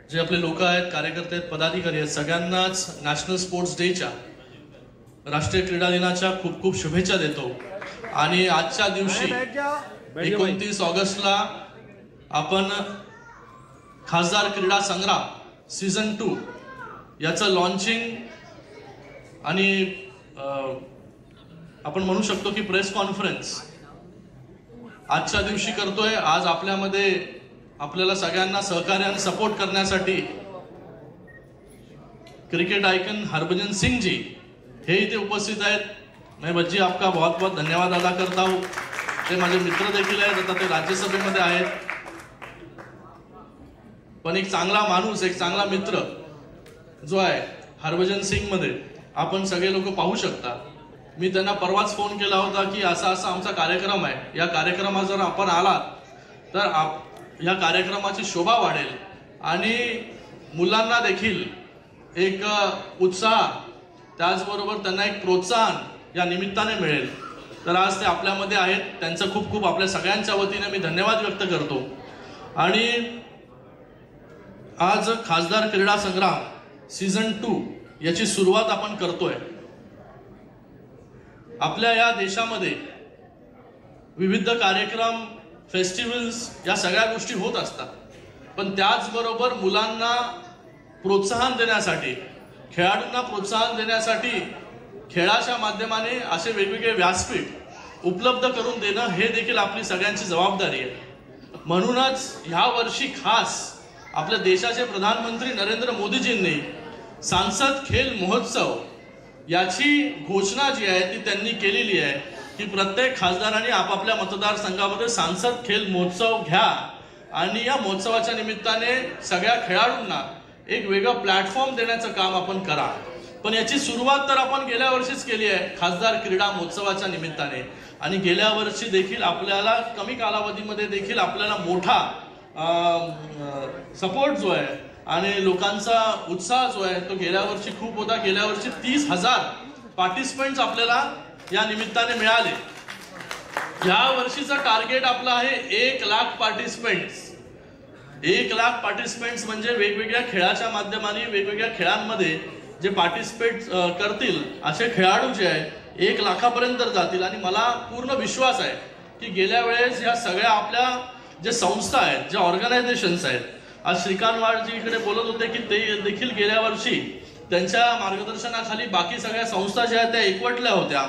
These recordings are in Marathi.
जे आपले लोक आहेत, कार्यकर्ते आहेत, पदाधिकारी आहेत, सगळ्यांनाच नॅशनल स्पोर्ट्स डेच्या, राष्ट्रीय क्रीडा दिनाच्या खूप खूप शुभेच्छा देतो। आणि आजच्या दिवशी 29 ऑगस्टला आपण खासदार क्रीडा संग्राम सीझन 2 याचं लॉन्चिंग आणि आपण म्हणू शकतो की प्रेस कॉन्फरन्स आजच्या दिवशी करतोय। आज आपल्यामध्ये आपल्याला सगळ्यांना सहकार्य आणि सपोर्ट करण्यासाठी क्रिकेट आइकन हरभजन सिंह जी हे इथे उपस्थित आहेत। मैं बच्ची आपका बहुत बहुत धन्यवाद अदा करता हूँ। ते माझे मित्र देखील आहेत, आता ते राज्यसभेमध्ये आहेत। पण एक चांगला माणूस, एक चांगला मित्र जो आहे हरभजन सिंह मध्ये आपण सगळे लोक पाहू शकता। मी त्यांना परवाच फोन केला होता की असा असा आमचा कार्यक्रम आहे, या कार्यक्रमात जर आपण आलात तर या कार्यक्रमाची शोभा वाढेल आणि मुलांना देखील एक उत्साह, त्याचबरोबर त्यांना एक प्रोत्साहन या निमित्ताने मिळेल। तर आज ते आपल्यामध्ये आहेत, त्यांचं खूप खूप आपल्या सगळ्यांच्या वतीने मी धन्यवाद व्यक्त करतो। आणि आज खासदार क्रीडा संग्राम सीझन 2 याची सुरुवात आपण करतोय। आपल्या या देशामध्ये विविध कार्यक्रम, फेस्टिवल्स या सगळ्या गोष्टी होत असतात, पण त्याचबरोबर मुलांना प्रोत्साहन देण्यासाठी, खेळाडूंना प्रोत्साहन देण्यासाठी खेळाच्या माध्यमाने असे वेगवेगळे व्यासपीठ उपलब्ध करून देणं हे देखील आपली सगळ्यांची जबाबदारी आहे। म्हणूनच ह्या वर्षी खास आपल्या देशाचे प्रधानमंत्री नरेंद्र मोदीजींनी सांसद खेल महोत्सव याची घोषणा जी आहे ती त्यांनी केलेली आहे की प्रत्येक खासदारांनी आपापल्या मतदारसंघामध्ये सांसद खेल महोत्सव घ्या आणि या महोत्सवाच्या निमित्ताने सगळ्या खेळाडूंना एक वेगळं प्लॅटफॉर्म देण्याचं काम आपण करा। पण याची सुरुवात तर आपण गेल्या वर्षीच केली आहे खासदार क्रीडा महोत्सवाच्या निमित्ताने, आणि गेल्या वर्षी देखील आपल्याला कमी कालावधीमध्ये देखील आपल्याला मोठा सपोर्ट जो आहे आणि लोकांचा उत्साह जो आहे तो गेल्या वर्षी खूप होता। गेल्या वर्षी 30,000 पार्टिसिपेंट्स आपल्याला या निमित्ताने मिळाले। या वर्षीचा टार्गेट आपला आहे 1 लाख पार्टिसिपेंट्स। 1 लाख पार्टिसिपेंट्स म्हणजे वेगवेगळ्या खेळाच्या माध्यमाने वेगवेगळ्या खेळांमध्ये जे पार्टिसिपेट करतील असे खेळाडू जे आहेत 1 लाखापर्यंत जातील। आणि मला पूर्ण विश्वास आहे की गेल्या वेळेस या सगळ्या आपल्या जे संस्था आहेत, ज्या ऑर्गनायझेशन्स आहेत, आज श्रीकांत वाडजी इकडे बोलत होते की ते देखील गेल्या वर्षी त्यांच्या मार्गदर्शनाखाली बाकी सगळ्या संस्था ज्या आहेत त्या एकवटल्या होत्या।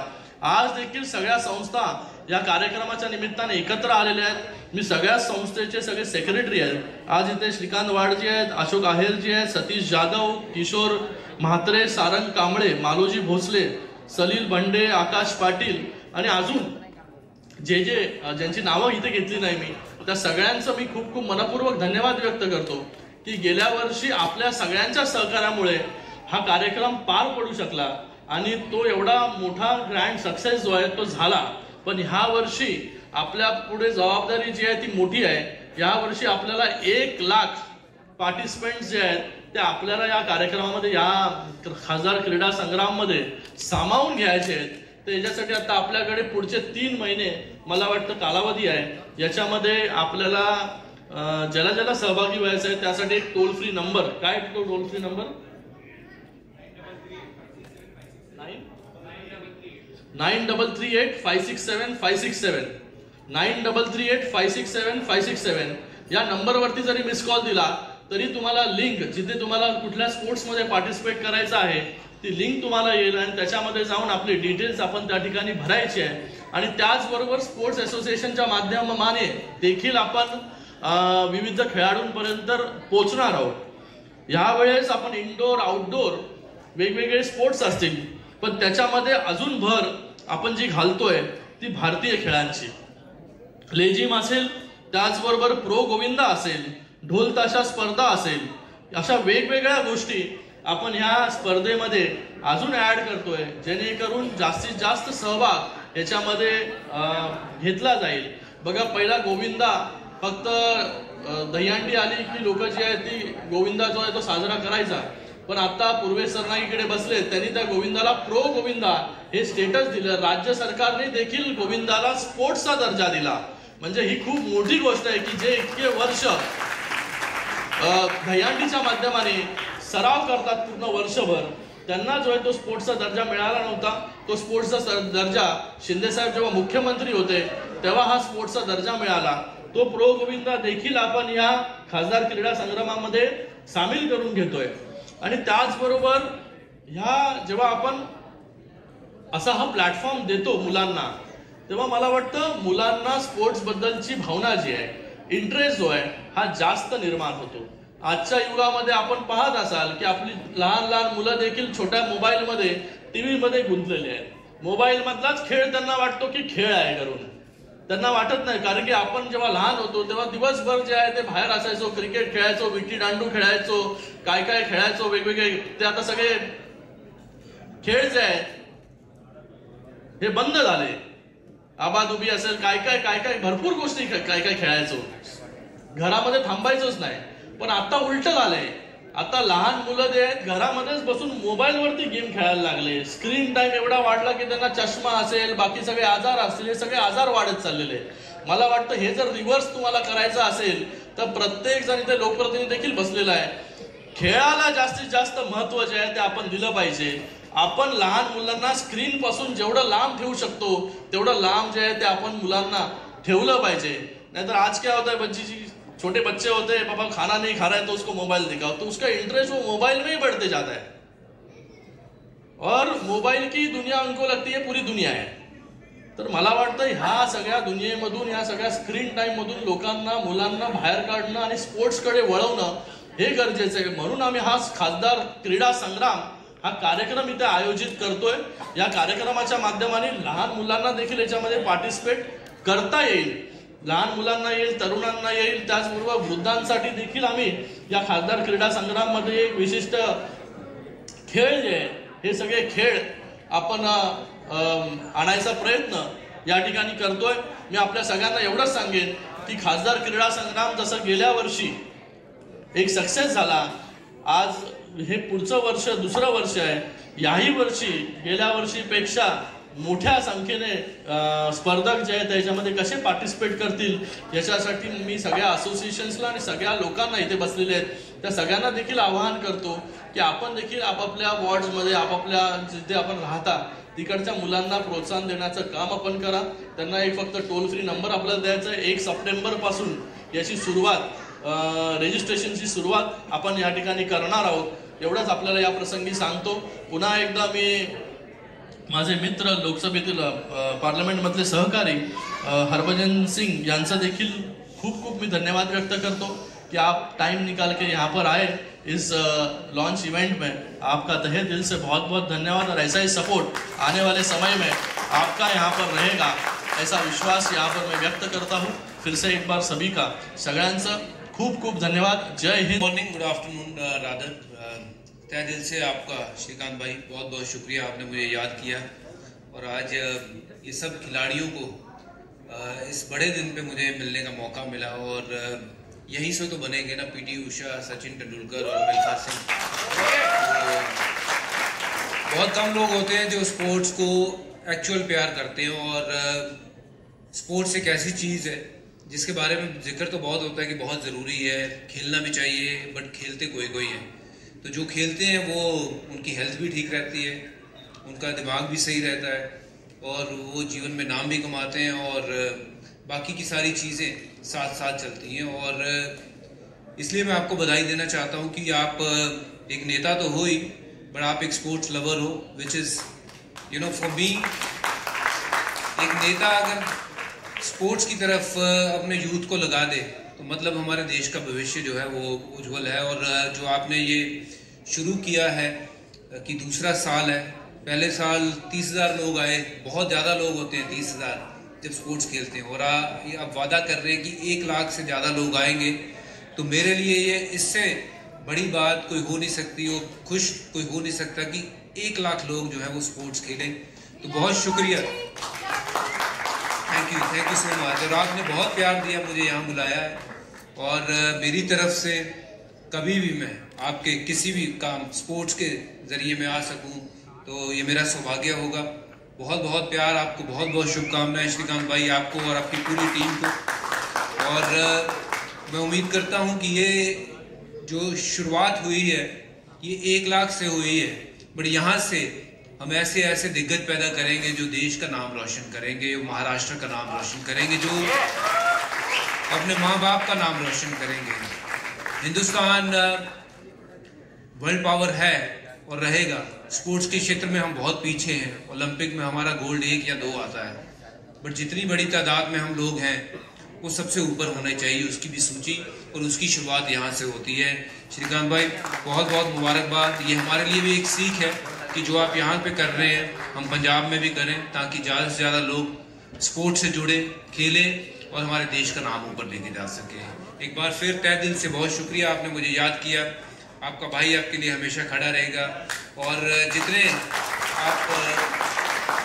आज देखील सगळ्या संस्था या कार्यक्रमाच्या निमित्ताने एकत्र आलेल्या आहेत। मी सगळ्या संस्थेचे सगळे सेक्रेटरी आहेत, आज इथे श्रीकांत वाडजी आहेत, अशोक आहेरजी आहेत, सतीश जाधव, किशोर म्हात्रे, सारंग कांबळे, मालोजी भोसले, सलील बंडे, आकाश पाटील आणि अजून ज्यांची नावं इथे घेतली नाही मी, त्या सगळ्यांचं मी खूप खूप मनपूर्वक धन्यवाद व्यक्त करतो की गेल्या वर्षी आपल्या सगळ्यांच्या सहकार्यामुळे हा कार्यक्रम पार पडू शकला आणि तो एवढा मोठा ग्रँड सक्सेस जो आहे तो झाला। पण ह्या वर्षी आपल्या पुढे जबाबदारी जी आहे ती मोठी आहे। या वर्षी आपल्याला 1 लाख पार्टिसिपेंट्स जे आहेत ते आपल्याला या कार्यक्रमामध्ये, या खासदार क्रीडा संग्राम मध्ये सामावून घ्यायचे आहेत। त्याच्यासाठी आता आपल्याकडे पुढचे 3 महिने मला वाटतं कालावधी आहे। याच्यामध्ये आपल्याला ज्याला सहभागी व्हायचं आहे त्यासाठी एक टोल फ्री नंबर, काय तो टोल फ्री नंबर 9338567567 9338567567 या नंबरवरती जरी मिस कॉल दिला तरी तुम्हाला लिंक, जिथे तुम्हाला कुठल्या स्पोर्ट्समध्ये पार्टिसिपेट करायचं आहे ती लिंक तुम्हाला येईल आणि त्याच्यामध्ये जाऊन आपले डिटेल्स आपण त्या ठिकाणी भरायचे आहे। आणि त्याचबरोबर स्पोर्ट्स असोसिएशनच्या माध्यमाने देखील आपण विविध खेळाडूंपर्यंत पोहोचणार आहोत। यावेळेस आपण इंडोर आउटडोर वेगवेगळे स्पोर्ट्स असतील, पण त्याच्यामध्ये अजून भर आपण जी घालतोय ती भारतीय खेळांची। लेझिम असेल, त्याचबरोबर प्रो गोविंदा असेल, ढोल ताशा स्पर्धा असेल, अशा वेगवेगळ्या गोष्टी आपण ह्या स्पर्धेमध्ये अजून ऍड करतोय, जेणेकरून जास्तीत जास्त सहभाग याच्यामध्ये घेतला जाईल। बघा, पहिला गोविंदा फक्त दहीहंडी आली की लोक जी आहेत ती गोविंदा जो आहे तो साजरा करायचा, पण आता पूर्वेश सरनाईकडे बसले, त्यांनी त्या गोविंदाला प्रो गोविंदा हे स्टेटस दिलं। राज्य सरकारने देखील गोविंदाला स्पोर्ट्सचा दर्जा दिला। म्हणजे ही खूप मोठी गोष्ट आहे की जे इतके वर्ष दहीहंडीच्या माध्यमाने सराव करतात पूर्ण वर्षभर, त्यांना जो आहे तो स्पोर्ट्सचा दर्जा मिळाला नव्हता. तो स्पोर्ट्सचा दर्जा शिंदेसाहेब जेव्हा मुख्यमंत्री होते तेव्हा हा स्पोर्ट्सचा दर्जा मिळाला. तो प्रो गोविंदा देखील आपण या खासदार क्रीडा संग्रामामध्ये सामील करून घेतोय. आणि त्याचबरोबर ह्या जेव्हा आपण असा हा प्लॅटफॉर्म देतो मुलांना, तेव्हा मला वाटतं मुलांना स्पोर्ट्स बद्दलची भावना जी आहे, इंटरेस्ट जो आहे हा जास्त निर्माण होतो. आजच्या युगामध्ये आपण पाहत असाल की आपली लहान लहान मुलं देखील छोट्या मोबाईलमध्ये, टीव्हीमध्ये गुंतलेली आहेत. मोबाईल मधलाच खेळ त्यांना वाटतो की खेळ आहे करून, त्यांना वाटत नाही. कारण की आपण जेव्हा लहान होतो तेव्हा दिवसभर जे आहे ते बाहेर असायचो, क्रिकेट खेळायचो, विट्टी दांडू खेळायचो, काय काय खेळायचो वेगवेगळे. ते आता सगळे खेळ जे आहेत हे बंद झाले. आबादुबी असेल, काय काय काय काय भरपूर गोष्टी काय काय खेळायचो, घरामध्ये थांबायचोच नाही. पण आता उलट झालंय. आता लहान मुलं जे आहेत घरामध्येच बसून मोबाईलवरती गेम खेळायला लागले. स्क्रीन टाइम एवढा वाढला की त्यांना चष्मा असेल, बाकी सगळे आजार असतील, हे सगळे आजार वाढत चाललेले. मला वाटतं हे जर रिव्हर्स तुम्हाला करायचं असेल तर प्रत्येक जण इथे लोकप्रतिनिधी देखील बसलेला आहे, खेळाला जास्तीत जास्त महत्व जे आहे ते आपण दिलं पाहिजे. आपण लहान मुलांना स्क्रीन पासून जेवढं लांब ठेवू शकतो तेवढं लांब जे आहे ते आपण मुलांना ठेवलं पाहिजे. नाहीतर आज क्या होता है, बच्ची छोटे बच्चे होते हैं, पापा खाना नहीं खा रहा है तो उसको मोबाइल दिखाओ, तो उसका इंटरेस्ट वो मोबाइल में ही बढ़ते जाता है और मोबाइल की दुनिया उनको लगती है पूरी दुनिया है. तर मला वाटतं ह्या सगळ्या दुनियेमधून, ह्या सगळ्या स्क्रीन टाइम मधून लोकांना, मुलांना बाहेर काढणं आणि स्पोर्ट्सकडे वळवणं हे गरजेचं आहे. म्हणून आम्ही हा खासदार क्रीडा संग्राम हा कार्यक्रम इथे आयोजित करतोय. या कार्यक्रमाच्या माध्यमाने लहान मुलांना देखील याच्यामध्ये पार्टिसिपेट करता येईल, लहान मुलांना येईल, तरुणांना येईल, त्याचबरोबर वृद्धांसाठी देखील आम्ही या खासदार क्रीडा संग्राम मध्ये एक विशिष्ट खेळ जे आहे हे सगळे खेळ आपण आणायचा प्रयत्न या ठिकाणी करतोय. मी आपल्या सगळ्यांना एवढंच सांगेन की खासदार क्रीडा संग्राम जसं गेल्या वर्षी एक सक्सेस झाला, आज हे पुढचं वर्ष दुसरं वर्ष आहे. याही वर्षी गेल्या वर्षीपेक्षा मोठ्या संख्येने स्पर्धक जे आहेत त्याच्यामध्ये कसे पार्टिसिपेट करतील याच्यासाठी मी सगळ्या असोसिएशन्सला आणि सगळ्या लोकांना इथे बसलेले आहेत त्या सगळ्यांना देखील आवाहन करतो की आपण देखील आपापल्या वॉर्ड्समध्ये, आपापल्या जिथे आपण राहता तिकडच्या मुलांना प्रोत्साहन देण्याचं काम आपण करा. त्यांना एक फक्त टोल फ्री नंबर आपल्याला द्यायचा आहे. 1 सप्टेंबर पासून याची सुरुवात, रजिस्ट्रेशनची सुरुवात आपण या ठिकाणी करणार आहोत. एवढंच आपल्याला या प्रसंगी सांगतो. पुन्हा एकदा मी माझे मित्र, लोकसभेतील पार्लमेंटमधले सहकारी हरभजन सिंह यांचा देखील खूप खूप मी धन्यवाद व्यक्त करतो कि आप टाइम निकाल के यहाँ पर आए इस लॉन्च इवेंट में. आपका तहे दिल से बहुत बहुत धन्यवाद और ऐसा ही सपोर्ट आने वाले समय में आपका यहाँ पर रहेगा, ऐसा विश्वास यहाँ पर मैं व्यक्त करता हूँ. फिर से एक बार सभी का, सगळ्यांचं खूप खूप धन्यवाद. Jai Hind. Morning, good afternoon rather. तहे दिल से आपका श्रीकांत भाई बहुत बहुत शुक्रिया, आपने मुझे याद किया और आज ये सब खिलाड़ियों को इस बड़े दिन पे मुझे मिलने का मौका मिला. और यहीं से तो बनेंगे ना पीटी उषा, सचिन तेंदुलकर और मिल्खा सिंह. बहुत कम लोग होते हैं जो स्पोर्ट्स को एक्चुअल प्यार करते हैं और स्पोर्ट्स एक ऐसी चीज़ है जिसके बारे में जिक्र तो बहुत होता है कि बहुत ज़रूरी है, खेलना भी चाहिए, बट खेलते कोई कोई है. तो जो खेलते हैं वो, उनकी हेल्थ भी ठीक रहती है, उनका दिमाग भी सही रहता है और वो जीवन में नाम भी कमाते हैं और बाकी की सारी चीज़ें साथ साथ चलती हैं. और इसलिए मैं आपको बधाई देना चाहता हूँ कि आप एक नेता तो हो ही, बट आप एक स्पोर्ट्स लवर हो, विच इज़ फॉर मी, एक नेता अगर स्पोर्ट्स की तरफ अपने यूथ को लगा दे तो मतलब हमारे देश का भविष्य जो है वो उज्जवल है. और जो आपने ये शुरू किया है कि दूसरा साल है, पहले साल 30,000 लोग आए, बहुत ज़्यादा लोग होते हैं 30,000 जब स्पोर्ट्स खेलते हैं, और आप वादा कर रहे हैं कि 1 लाख से ज़्यादा लोग आएंगे. तो मेरे लिए ये इससे बड़ी बात कोई हो नहीं सकती, और खुश कोई हो नहीं सकता कि 1 लाख लोग जो है वो स्पोर्ट्स खेलें. तो बहुत शुक्रिया, थैंक यू सो मच. और आपने बहुत प्यार दिया, मुझे यहाँ बुलाया है और मेरी तरफ से कभी भी मैं आपके किसी भी काम स्पोर्ट्स के ज़रिए में आ सकूं तो ये मेरा सौभाग्य होगा. बहुत बहुत प्यार, आपको बहुत बहुत शुभकामनाएं श्रीकांत भाई, आपको और आपकी पूरी टीम को. और मैं उम्मीद करता हूं कि ये जो शुरुआत हुई है ये 1 लाख से हुई है, बट यहाँ से हम ऐसे ऐसे दिग्गज पैदा करेंगे जो देश का नाम रोशन करेंगे, जो महाराष्ट्र का नाम रोशन करेंगे, जो अपने माँ बाप का नाम रोशन करेंगे। हिंदुस्तान वर्ल्ड पावर है और रहेगा। स्पोर्ट्स के क्षेत्र में हम बहुत पीछे हैं। ओलंपिक में हमारा गोल्ड 1 या 2 आता है, बट जितनी बड़ी तादाद में हम लोग हैं वो सबसे ऊपर होना चाहिए, उसकी भी सूची और उसकी शुरुआत यहाँ से होती है। श्रीकांत भाई बहुत बहुत मुबारकबाद। ये हमारे लिए भी एक सीख है कि जो आप यहाँ पे कर रहे हैं हम पंजाब में भी करें, ताकि ज़्यादा से ज़्यादा लोग स्पोर्ट्स से जुड़े, खेलें और हमारे देश का नाम ऊपर लेके जा सके। एक बार फिर तहे दिल से बहुत शुक्रिया, आपने मुझे याद किया। आपका भाई आपके लिए हमेशा खड़ा रहेगा और जितने आप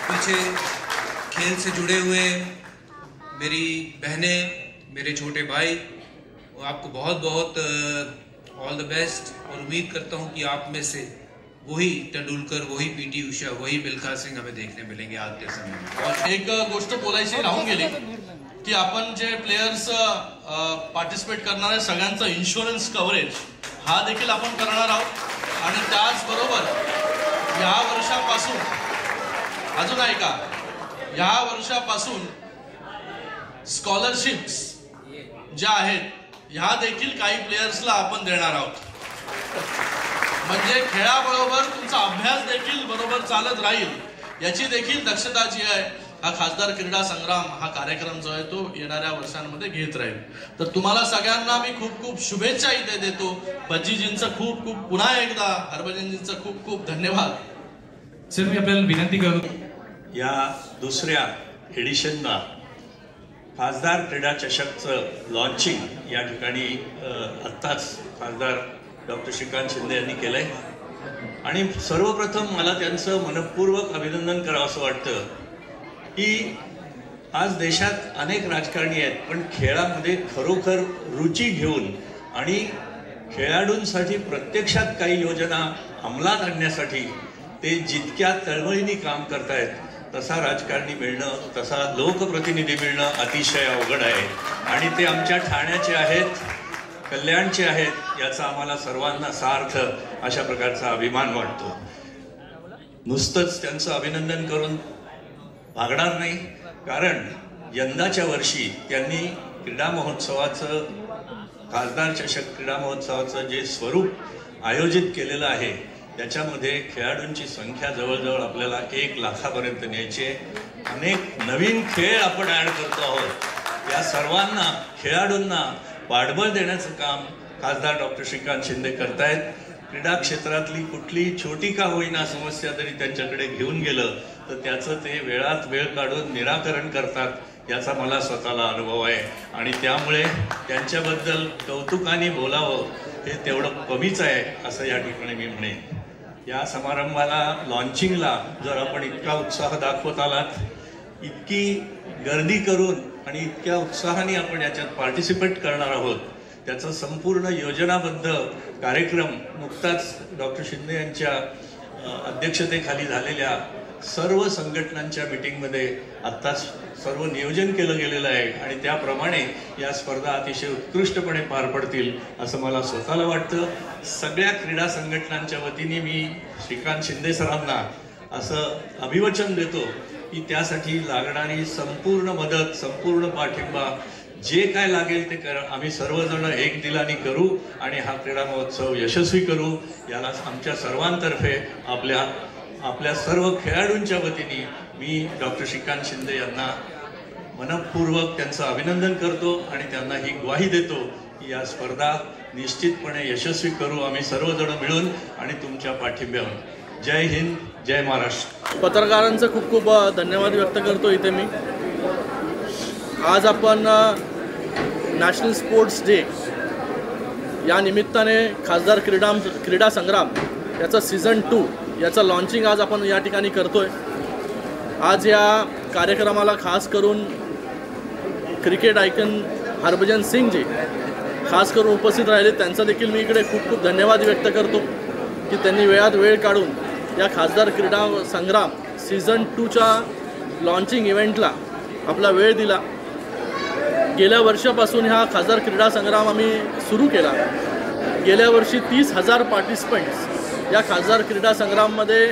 पीछे खेल से जुड़े हुए मेरी बहनें, मेरे छोटे भाई, आपको बहुत बहुत ऑल द बेस्ट और उम्मीद करता हूँ कि आप में से वही तेंदुलकर, वही पीटी उषा, वही मिल्खा सिंग हमें देखने मिलेंगे आज के समय में। और एक गोष्ट बोलायची राहून गेली की आपण जे प्लेयर्स पार्टिसिपेट करणारे सगळ्यांचं इन्शुरन्स कव्हरेज हा देखील आपण करणार आहोत आणि त्याचबरोबर या वर्षापासून अजून ऐका, या वर्षापासून स्कॉलरशिप्स ज्या आहेत ह्या देखील काही प्लेयर्सला आपण देणार आहोत। म्हणजे खेळाबरोबर तुमचा अभ्यास देखील बरोबर चालत राहील याची देखील दक्षता जी आहे हा खासदार क्रीडा संग्राम हा कार्यक्रम जो आहे तो येणाऱ्या वर्षांमध्ये घेत राहील। तर तुम्हाला सगळ्यांना मी खूप खूप शुभेच्छा इथे देतो। भज्जीजींचं खूप खूप पुन्हा एकदा हरभजनजींचं खूप खूप धन्यवाद। सर मी आपल्याला विनंती करतो, या दुसऱ्या एडिशनला खासदार क्रीडा चषकचं लॉन्चिंग या ठिकाणी आत्ताच खासदार डॉक्टर श्रीकांत शिंदे यांनी केलंय आणि सर्वप्रथम मला त्यांचं मनपूर्वक अभिनंदन करावंसं वाटतं की आज देशात अनेक राजकारणी आहेत, पण खेळामध्ये खरोखर रुची घेऊन आणि खेळाडूंसाठी प्रत्यक्षात काही योजना अंमलात आणण्यासाठी ते जितक्या तळमळीने काम करतायत तसा राजकारणी मिळणं, तसा लोकप्रतिनिधी मिळणं अतिशय अवघड आहे आणि ते आमच्या ठाण्याचे आहेत, कल्याणचे आहेत, याचा आम्हाला सर्वांना सार्थ अशा प्रकारचा अभिमान वाटतो। नुसतंच त्यांचं अभिनंदन करून भागणार नाही, कारण यंदाच्या वर्षी त्यांनी क्रीडा महोत्सवाचं, खासदार चषक क्रीडा महोत्सवाचं जे स्वरूप आयोजित केलेलं आहे त्याच्यामध्ये खेळाडूंची संख्या जवळजवळ आपल्याला 1 लाखापर्यंत न्यायची आहे। अनेक नवीन खेळ आपण ॲड करतो आहोत। या सर्वांना, खेळाडूंना पाठबळ देण्याचं काम खासदार डॉक्टर श्रीकांत शिंदे करतायत। क्रीडा क्षेत्रातली कुठली छोटी का होईना समस्या जरी त्यांच्याकडे घेऊन गेलं तर त्याचं ते वेळात वेळ काढून निराकरण करतात, याचा मला स्वतःला अनुभव आहे आणि त्यामुळे त्यांच्याबद्दल कौतुकाने बोलावं हे तेवढं कमीच आहे असं या ठिकाणी मी म्हणेन। या समारंभाला, लॉन्चिंगला जर आपण इतका उत्साह दाखवत आलात, इतकी गर्दी करून आणि इतक्या उत्साहाने आपण याच्यात पार्टिसिपेट करणार आहोत, त्याचा संपूर्ण योजनाबद्ध कार्यक्रम नुकताच डॉक्टर शिंदे यांच्या अध्यक्षतेखाली झालेल्या सर्व संघटनांच्या मीटिंगमध्ये आत्ताच सर्व नियोजन केलं गेलेलं आहे आणि त्याप्रमाणे या स्पर्धा अतिशय उत्कृष्टपणे पार पडतील असं मला स्वतःला वाटतं। सगळ्या क्रीडा संघटनांच्या वतीने मी श्रीकांत शिंदे सरांना असं अभिवचन देतो की त्यासाठी लागणारी संपूर्ण मदत, संपूर्ण पाठिंबा जे काय लागेल ते आम्ही सर्वजण एक दिलाने करू आणि हा क्रीडा महोत्सव यशस्वी करू। याला आमच्या सर्वांतर्फे आपल्या सर्व खेळाडूंच्या वतीने मी डॉक्टर श्रीकांत शिंदे यांना मनपूर्वक त्यांचं अभिनंदन करतो आणि त्यांना ही ग्वाही देतो की या स्पर्धा निश्चितपणे यशस्वी करू आम्ही सर्वजण मिळून आणि तुमच्या पाठिंब्यावर। जय हिंद, जय महाराष्ट्र। पत्रकारांचं खूप खूप धन्यवाद व्यक्त करतो इथे मी। आज आपण नॅशनल स्पोर्ट्स डे या निमित्ताने खासदार क्रीडा संग्राम याचा सीझन 2 याचा लॉन्चिंग आज आपण या ठिकाणी करतोय। आज या कार्यक्रमाला खास करून क्रिकेट आयकन हरभजन सिंग जी खास करून उपस्थित राहिले, त्यांचा देखील मी इकडे खूप खूप धन्यवाद व्यक्त करतो की त्यांनी वेळात वेळ काढून या खासदार क्रीडा संग्राम सीझन 2च्या लॉन्चिंग इव्हेंटला आपला वेळ दिला। गेल्या वर्षापासून हा खासदार क्रीडा संग्राम आम्ही सुरू केला गेल्या वर्षी 30,000 पार्टिसिपंट्स या खासदार क्रीडा संग्राममध्ये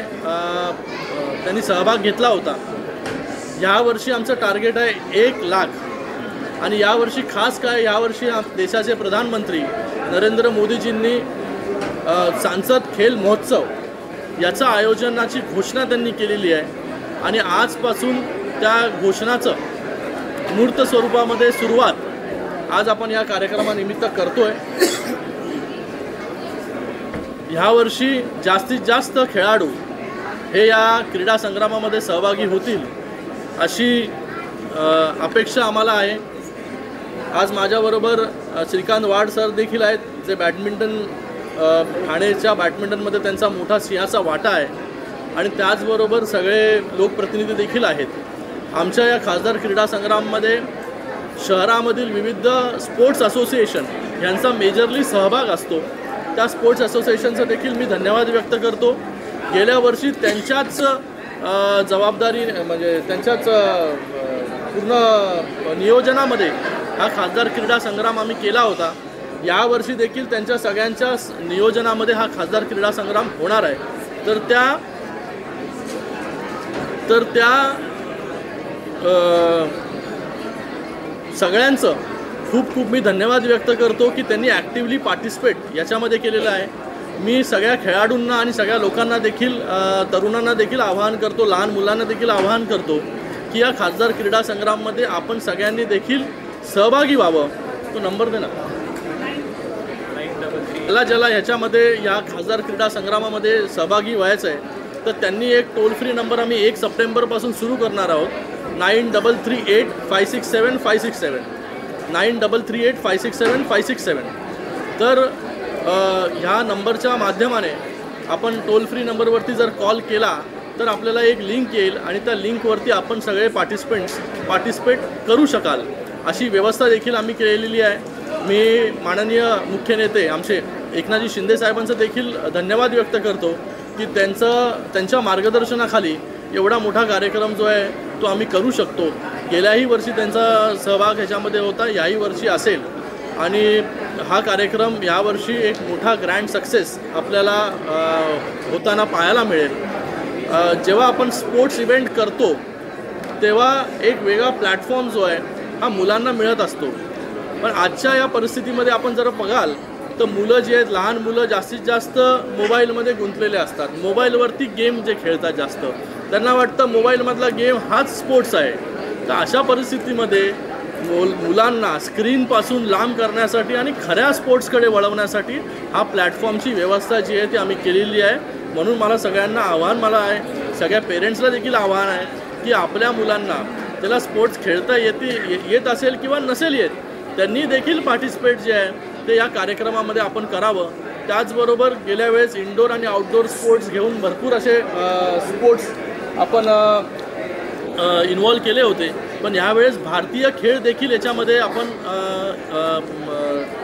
त्यांनी सहभाग घेतला होता. यावर्षी आमचं टार्गेट आहे 1,00,000 आणि यावर्षी खास काय, यावर्षी देशाचे प्रधानमंत्री नरेंद्र मोदीजींनी सांसद खेल महोत्सव याचं आयोजनाची घोषणा त्यांनी केलेली आहे आणि आजपासून त्या घोषणाचं मूर्त स्वरूपामध्ये सुरुवात आज आपण या कार्यक्रमानिमित्त करतोय. ह्यावर्षी जास्तीत जास्त खेळाडू हे या क्रीडा संग्रामामध्ये सहभागी होतील अशी अपेक्षा आम्हाला आहे. आज माझ्याबरोबर श्रीकांत वाड सर देखील आहेत, जे बॅडमिंटन ठाणेच्या बॅडमिंटनमध्ये त्यांचा मोठा सिंहाचा वाटा आहे आणि त्याचबरोबर सगळे लोकप्रतिनिधी देखील आहेत. आमच्या या खासदार क्रीडा संग्राममध्ये शहरामधील विविध स्पोर्ट्स असोसिएशन यांचा मेजरली सहभाग असतो. त्या स्पोर्ट्स असोसिएशनचं देखील मी धन्यवाद व्यक्त करतो. गेल्या वर्षी त्यांच्याच जबाबदारी म्हणजे त्यांच्याच पूर्ण नियोजनामध्ये हा खासदार क्रीडा संग्राम आम्ही केला होता. यावर्षी देखील त्यांच्या सगळ्यांच्या नियोजनामध्ये हा खासदार क्रीडा संग्राम होणार आहे. तर त्या सगळ्यांचं खूप खूप मी धन्यवाद व्यक्त करतो की त्यांनी ॲक्टिव्हली पार्टिसिपेट याच्यामध्ये केलेलं आहे. मी सगळ्या खेळाडूंना आणि सगळ्या लोकांना देखील तरुणांना देखील आवाहन करतो, लहान मुलांना देखील आवाहन करतो की या खासदार क्रीडा संग्राममध्ये आपण सगळ्यांनी देखील सहभागी व्हावं. तो नंबर दे ना ज्याला ह्याच्यामध्ये या खासदार क्रीडा संग्रामामध्ये सहभागी व्हायचं आहे तर त्यांनी एक टोल फ्री नंबर आम्ही 1 सप्टेंबरपासून सुरू करणार आहोत. 9338567567 9338567567. तर ह्या नंबरच्या माध्यमाने आपण टोल फ्री नंबरवरती जर कॉल केला तर आपल्याला एक लिंक येईल आणि त्या लिंकवरती आपण सगळे पार्टिसिपेट करू शकाल अशी व्यवस्था देखील आम्ही केलेली आहे. मी माननीय मुख्य नेते आमचे एकनाथजी शिंदे साहेबांचं देखील धन्यवाद व्यक्त करतो की त्यांच्या मार्गदर्शनाखाली एवढा मोठा कार्यक्रम जो आहे तो आम्ही करू शकतो. गेल्याही वर्षी त्यांचा सहभाग ह्याच्यामध्ये होता, याही वर्षी असेल आणि हा कार्यक्रम यावर्षी एक मोठा ग्रँड सक्सेस आपल्याला होताना पाहायला मिळेल. जेव्हा आपण स्पोर्ट्स इव्हेंट करतो तेव्हा एक वेगळा प्लॅटफॉर्म जो आहे हा मुलांना मिळत असतो. पण आजच्या या परिस्थितीमध्ये आपण जर बघाल तर मुलं जी आहेत, लहान मुलं जास्तीत जास्त मोबाईलमध्ये गुंतलेले असतात. मोबाईलवरती गेम जे खेळतात जास्त, त्यांना वाटतं मोबाईलमधला गेम हाच स्पोर्ट्स आहे. तर अशा परिस्थितीमध्ये मुलांना स्क्रीनपासून लांब करण्यासाठी आणि खऱ्या स्पोर्ट्सकडे वळवण्यासाठी हा प्लॅटफॉर्मची व्यवस्था जी आहे ती आम्ही केलेली आहे. म्हणून मला सगळ्यांना आव्हान आहे, सगळ्या पेरेंट्सला देखील आव्हान आहे की आपल्या मुलांना त्याला स्पोर्ट्स खेळता येत असेल किंवा नसेल येत, त्यांनी देखील पार्टिसिपेट जे आहे ते या कार्यक्रमामध्ये आपण करावं. त्याचबरोबर गेल्या वेळेस इंडोर आणि आउटडोर स्पोर्ट्स घेऊन भरपूर असे स्पोर्ट्स आपण इन्व्हॉल्व केले होते. पण यावेळेस भारतीय खेळ देखील याच्यामध्ये आपण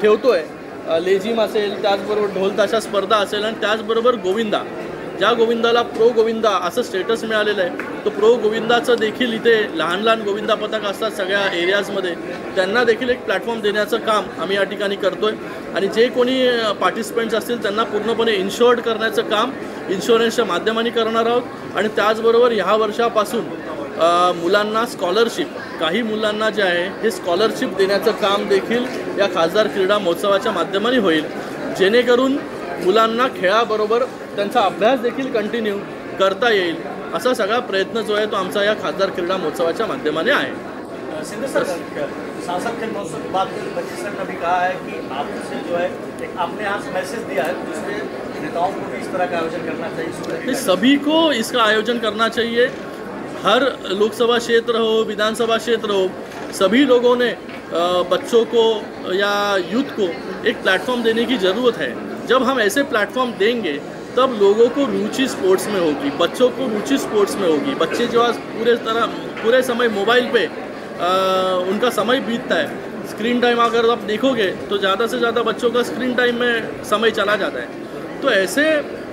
ठेवतो आहे. लेझिम असेल, त्याचबरोबर ढोलताशा स्पर्धा असेल आणि त्याचबरोबर गोविंदा, ज्या गोविंदाला प्रो गोविंदा असं स्टेटस मिळालेलं आहे, तो प्रो गोविंदाचं देखील इथे लहान लहान गोविंदा पथक असतात सगळ्या एरियाजमध्ये, त्यांना देखील एक प्लॅटफॉर्म देण्याचं काम आम्ही या ठिकाणी करतो आहे. आणि जे कोणी पार्टिसिपंट्स असतील त्यांना पूर्णपणे इन्शुअर्ड करण्याचं काम इन्शुरन्सच्या माध्यमाने करणार आहोत. आणि त्याचबरोबर ह्या वर्षापासून मुलांना स्कॉलरशिप, काही मुलांना जे आहे हे स्कॉलरशिप देण्याचं काम देखील या खासदार क्रीडा महोत्सवाच्या माध्यमाने होईल, जेणेकरून मुलांना खेळाबरोबर त्यांचा अभ्यास देखील कंटिन्यू करता येईल. असा सगळा प्रयत्न जो आहे तो आमचा या खासदार क्रीडा महोत्सवाच्या माध्यमाने आहे. सिंधु सर, सांसद खेल महोत्सव के बाद बच्ची सर ने भी कहा है कि आपसे जो है एक आपने यहाँ से मैसेज दिया है दूसरे नेताओं को भी इस तरह का आयोजन करना चाहिए. सभी को इसका आयोजन करना चाहिए. हर लोकसभा क्षेत्र हो, विधानसभा क्षेत्र हो, सभी लोगों ने बच्चों को या यूथ को एक प्लेटफॉर्म देने की ज़रूरत है. जब हम ऐसे प्लेटफॉर्म देंगे तब लोगों को रुचि स्पोर्ट्स में होगी, बच्चों को रुचि स्पोर्ट्स में होगी. बच्चे जो आज पूरे समय मोबाइल पे उनका समय बीतता है. स्क्रीन टाइम अगर आप देखोगे तो ज़्यादा से ज़्यादा बच्चों का स्क्रीन टाइम में समय चला जाता है. तो ऐसे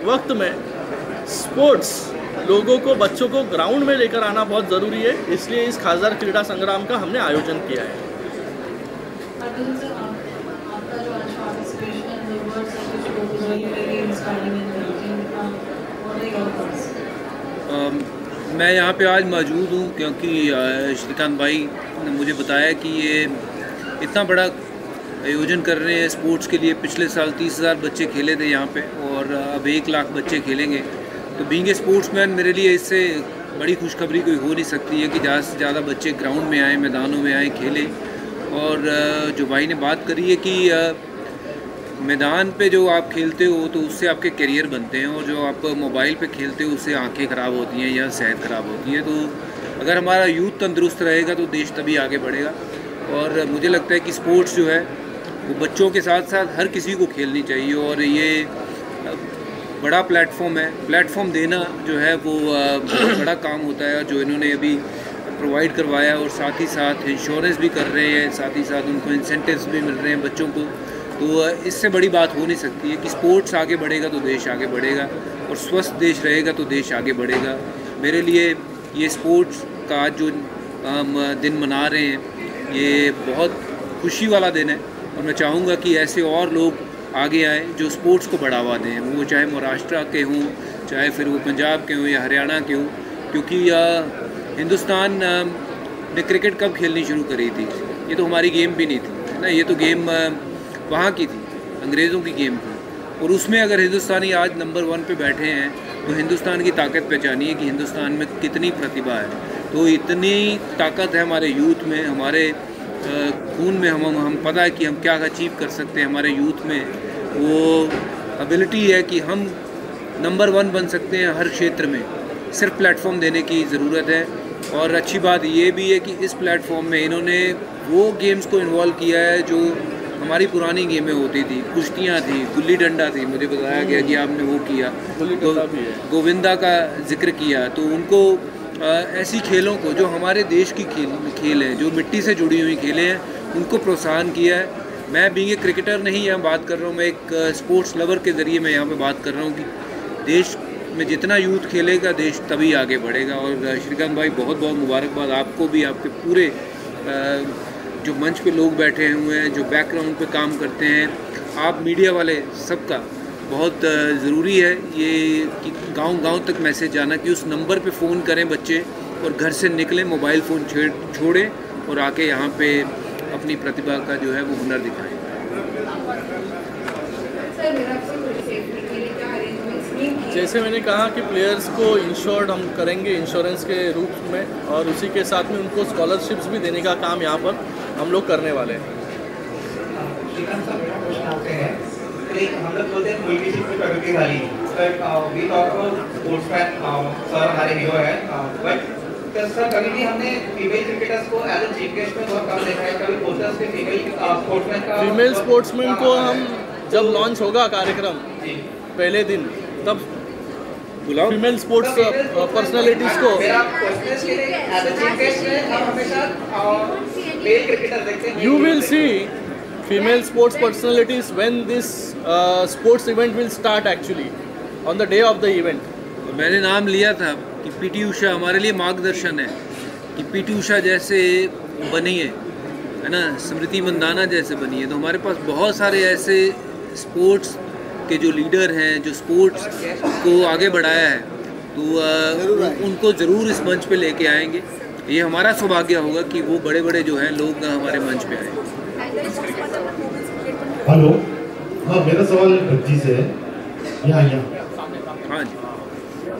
वक्त में स्पोर्ट्स लोगों को, बच्चों को ग्राउंड में लेकर आना बहुत ज़रूरी है. इसलिए इस खासदार क्रीडा संग्राम का हमने आयोजन किया है. was really very inspiring and encouraging. What are your thoughts? मैं यहाँ पे आज मौजूद हूँ क्योंकि श्रीकांत भाई ने मुझे बताया कि ये इतना बड़ा आयोजन कर रहे हैं स्पोर्ट्स के लिए। पिछले साल 30,000 बच्चे खेले थे यहाँ पे और अब 1 लाख बच्चे खेलेंगे। तो बीइंग ए स्पोर्ट्समैन मेरे लिए इससे बड़ी खुशखबरी कोई हो नहीं सकती है कि ज़्यादा से ज़्यादा बच्चे ग्राउंड में आएँ, मैदानों में आएँ, खेलें। और जो भाई ने बात करी है कि मैदान पे जो आप खेलते हो तो उससे आपके करियर बनते हैं, और जो आप मोबाइल पे खेलते हो उससे आंखें ख़राब होती हैं या सेहत ख़राब होती है। तो अगर हमारा यूथ तंदुरुस्त रहेगा तो देश तभी आगे बढ़ेगा। और मुझे लगता है कि स्पोर्ट्स जो है वो बच्चों के साथ साथ हर किसी को खेलनी चाहिए, और ये बड़ा प्लेटफॉर्म है। प्लेटफॉर्म देना जो है वो बहुत बड़ा काम होता है, जो इन्होंने अभी प्रोवाइड करवाया, और साथ ही साथ इंश्योरेंस भी कर रहे हैं, साथ ही साथ उनको इंसेंटिव्स भी मिल रहे हैं बच्चों को। तो इससे बड़ी बात हो नहीं सकती है कि स्पोर्ट्स आगे बढ़ेगा तो देश आगे बढ़ेगा, और स्वस्थ देश रहेगा तो देश आगे बढ़ेगा। मेरे लिए ये स्पोर्ट्स का आज जो दिन मना रहे हैं ये बहुत खुशी वाला दिन है, और मैं चाहूँगा कि ऐसे और लोग आगे आएँ जो स्पोर्ट्स को बढ़ावा दें, वो चाहे महाराष्ट्र के हों, चाहे फिर वो पंजाब के हों या हरियाणा के हों। क्योंकि हिंदुस्तान ने क्रिकेट कब खेलनी शुरू करी थी? ये तो हमारी गेम भी नहीं थी, है ना। ये तो गेम वहाँ की थी, अंग्रेज़ों की गेम थी, और उसमें अगर हिंदुस्तानी आज नंबर 1 पे बैठे हैं तो हिंदुस्तान की ताकत पहचानिए कि हिंदुस्तान में कितनी प्रतिभा है। तो इतनी ताकत है हमारे यूथ में, हमारे खून में। हम पता है कि हम क्या अचीव कर सकते हैं। हमारे यूथ में वो एबिलिटी है कि हम नंबर 1 बन सकते हैं हर क्षेत्र में। सिर्फ प्लेटफॉर्म देने की ज़रूरत है। और अच्छी बात ये भी है कि इस प्लेटफॉर्म में इन्होंने वो गेम्स को इन्वॉल्व किया है जो हमारी पुरानी गेमें होती थी। कुश्तियाँ थी, गुल्ली डंडा थी, मुझे बताया गया कि आपने वो किया, गोविंदा का जिक्र किया। तो उनको ऐसी खेलों को जो हमारे देश की खेल हैं, जो मिट्टी से जुड़ी हुई खेलें हैं, उनको प्रोत्साहन किया है। मैं बीइंग ए क्रिकेटर नहीं यहाँ बात कर रहा हूँ, मैं एक स्पोर्ट्स लवर के ज़रिए मैं यहाँ पे बात कर रहा हूँ कि देश में जितना यूथ खेलेगा देश तभी आगे बढ़ेगा। और श्रीकांत भाई बहुत बहुत मुबारकबाद आपको भी, आपके पूरे जो मंच पे लोग बैठे हुए हैं, जो बैकग्राउंड पे काम करते हैं, आप मीडिया वाले, सबका बहुत ज़रूरी है ये कि गांव-गांव तक मैसेज जाना कि उस नंबर पे फ़ोन करें बच्चे, और घर से निकलें, मोबाइल फ़ोन छोड़ें और आके यहाँ पे अपनी प्रतिभा का जो है वो हुनर दिखाएं। जैसे मैंने कहा कि प्लेयर्स को इंश्योर्ड हम करेंगे इंश्योरेंस के रूप में, और उसी के साथ में उनको स्कॉलरशिप्स भी देने का काम यहाँ पर हम लोग करने वाले हैं। हम लोग बोलते हैं पॉलिटिशियन की प्रगति वाली, but we talk about sportsman, sir हमारे हीरो है, बट सर कभी भी हमने फीमेल क्रिकेटर्स को एज ए चीफ गेस्ट में बहुत कम देखा है। कभी पोस्टर्स पे फीमेल स्पोर्ट्समैन का, फीमेल स्पोर्ट्समैन को हम जब लॉन्च होगा कार्यक्रम पहले दिन, तब बुलाओ फीमेल स्पोर्ट्स पर्सनालिटीज को। मेरा क्वेश्चन है कि एज ए चीफ गेस्ट में हम हमेशा मेल क्रिकेटर देखते हैं। You will see female sports personalities when this sports event will start actually on the day of the event. मैंने नाम लिया था कि पीटी उषा हमारे लिए मार्गदर्शन है, कि पीटी उषा जैसे बनिए, है ना, स्मृति मंदाना जैसे बनिए। तो हमारे पास बहुत सारे ऐसे स्पोर्ट्स के जो लीडर हैं, जो स्पोर्ट्स को आगे बढ़ाया है, तो उनको ज़रूर इस मंच पे लेके आएंगे। ये हमारा सौभाग्य होगा कि वो बड़े बड़े जो हैं लोग हमारे मंच पे आए। हेलो, हाँ मेरा सवाल भज्जी से है। यहाँ हाँ जी,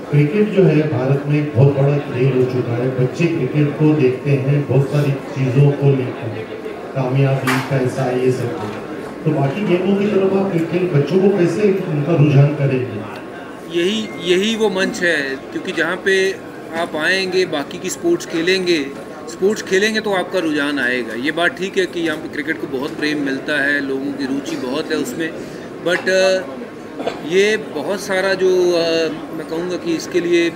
क्रिकेट जो है भारत में एक बहुत बड़ा खेल हो चुका है। बच्चे क्रिकेट को देखते हैं बहुत सारी चीज़ों को लेकर, कामयाबी, पैसा, ये सब। तो बाकी गेमों की तरफ आप क्रिकेट बच्चों को कैसे उनका रुझान करेंगे? यही वो मंच है, क्योंकि जहाँ पे आप आएंगे, बाकी की स्पोर्ट्स खेलेंगे तो आपका रुझान आएगा। ये बात ठीक है कि यहाँ पे क्रिकेट को बहुत प्रेम मिलता है, लोगों की रुचि बहुत है उसमें, बट ये बहुत सारा जो मैं कहूँगा कि इसके लिए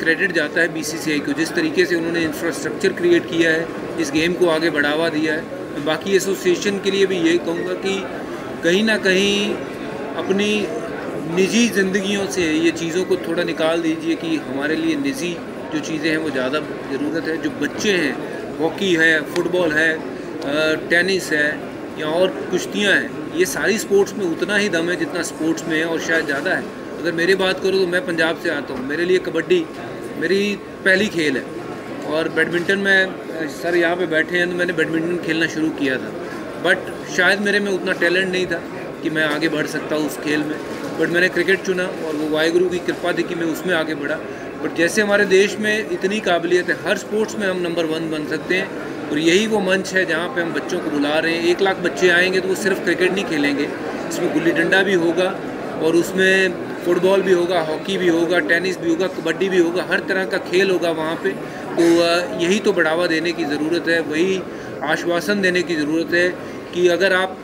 क्रेडिट जाता है बीसीसीआई को, जिस तरीके से उन्होंने इंफ्रास्ट्रक्चर क्रिएट किया है, इस गेम को आगे बढ़ावा दिया है। मैं बाकी एसोसिएशन के लिए भी यही कहूँगा कि कहीं ना कहीं अपनी निजी ज़िंदगियों से ये चीज़ों को थोड़ा निकाल दीजिए कि हमारे लिए निजी जो चीज़ें हैं वो ज़्यादा ज़रूरत है। जो बच्चे हैं, हॉकी है, फुटबॉल है, टेनिस है, या और कुश्तियाँ हैं, ये सारी स्पोर्ट्स में उतना ही दम है जितना स्पोर्ट्स में है और शायद ज़्यादा है। अगर मेरी बात करूँ तो मैं पंजाब से आता हूँ, मेरे लिए कबड्डी मेरी पहली खेल है और बैडमिंटन में सर यहाँ पे बैठे हैं तो मैंने बैडमिंटन खेलना शुरू किया था, बट शायद मेरे में उतना टैलेंट नहीं था कि मैं आगे बढ़ सकता हूँ उस खेल में, बट मैंने क्रिकेट चुना और वो वाहिगुरु की कृपा थी कि मैं उसमें आगे बढ़ा। बट जैसे हमारे देश में इतनी काबिलियत है, हर स्पोर्ट्स में हम नंबर 1 बन सकते हैं और यही वो मंच है जहाँ पे हम बच्चों को बुला रहे हैं। 1 लाख बच्चे आएंगे तो वो सिर्फ क्रिकेट नहीं खेलेंगे, इसमें गुल्ली डंडा भी होगा और उसमें फुटबॉल भी होगा, हॉकी भी होगा, टेनिस भी होगा, कबड्डी भी होगा, हर तरह का खेल होगा वहाँ पे। तो यही तो बढ़ावा देने की ज़रूरत है, वही आश्वासन देने की ज़रूरत है कि अगर आप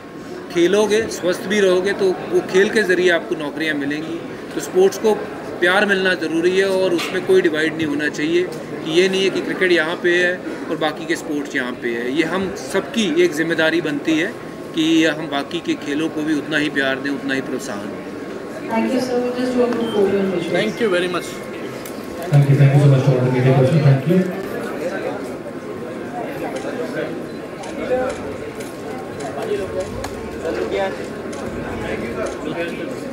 खेलोगे, स्वस्थ भी रहोगे तो वो खेल के ज़रिए आपको नौकरियाँ मिलेंगी। तो स्पोर्ट्स को प्यार मिलना ज़रूरी है और उसमें कोई डिवाइड नहीं होना चाहिए कि ये नहीं है कि क्रिकेट यहाँ पे है और बाकी के स्पोर्ट्स यहाँ पे है। ये हम सबकी एक जिम्मेदारी बनती है कि हम बाकी के खेलों को भी उतना ही प्यार दें, उतना ही प्रोत्साहन दें। Thank you, sir. We just want to follow your wishes. Thank you very much. Thank you so much for the media question. Thank you.